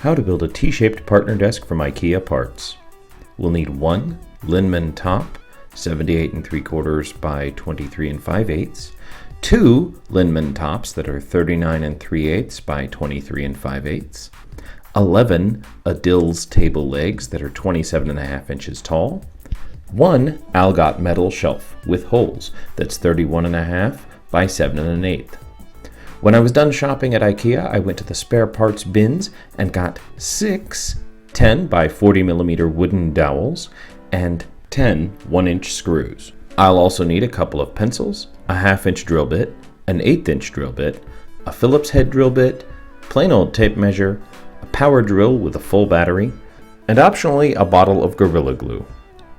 How to build a T-shaped partner desk from Ikea parts. We'll need one Linnmon top, 78 3/4 by 23 5/8, two Linnmon tops that are 39 3/8 by 23 5/8, 11 Adils table legs that are 27.5 inches tall, one Algot metal shelf with holes that's 31.5 by 7 1/8. When I was done shopping at Ikea, I went to the spare parts bins and got 6 10 by 40 millimeter wooden dowels and 10 1-inch screws. I'll also need a couple of pencils, a 1/2-inch drill bit, an 1/8-inch drill bit, a Phillips-HEAD drill bit, plain old tape measure, a power drill with a full battery, and optionally a bottle of Gorilla Glue.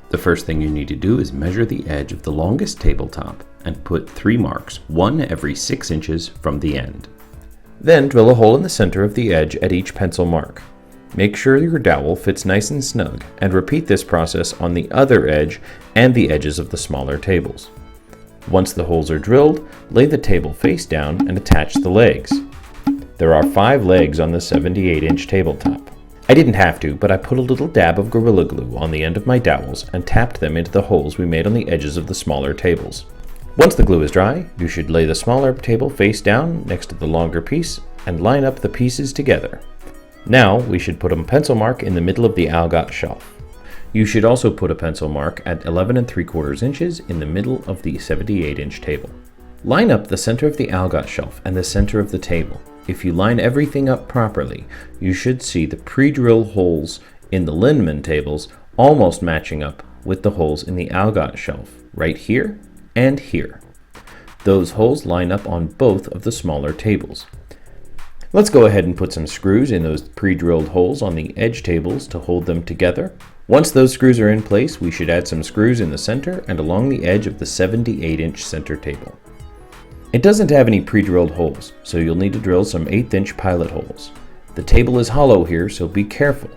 The first thing you need to do is measure the edge of the longest tabletop and put 3 marks, one every 6 inches from the end. Then drill a hole in the center of the edge at each pencil mark. Make sure your dowel fits nice and snug, and repeat this process on the other edge and the edges of the smaller tables. Once the holes are drilled, lay the table face down and attach the legs. There are 5 legs on the 78-inch tabletop. I didn't have to, but I put a little dab of Gorilla Glue on the end of my dowels and tapped them into the holes we made on the edges of the smaller tables. Once the glue is dry, you should lay the smaller table face down next to the longer piece and line up the pieces together. Now we should put a pencil mark in the middle of the Algot shelf. You should also put a pencil mark at 11 3/4 inches in the middle of the 78-inch table. Line up the center of the Algot shelf and the center of the table. If you line everything up properly, you should see the pre-drill holes in the Linnmon tables almost matching up with the holes in the Algot shelf, right here and here. Those holes line up on both of the smaller tables. Let's go ahead and put some screws in those pre-drilled holes on the edge tables to hold them together. Once those screws are in place, we should add some screws in the center and along the edge of the 78-inch center table. It doesn't have any pre-drilled holes, so you'll need to drill some 1/8-inch pilot holes. The table is hollow here, so be careful.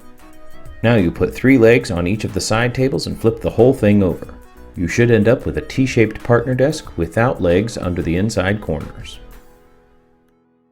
Now you put 3 legs on each of the side tables and flip the whole thing over. You should end up with a T-shaped partner desk without legs under the inside corners.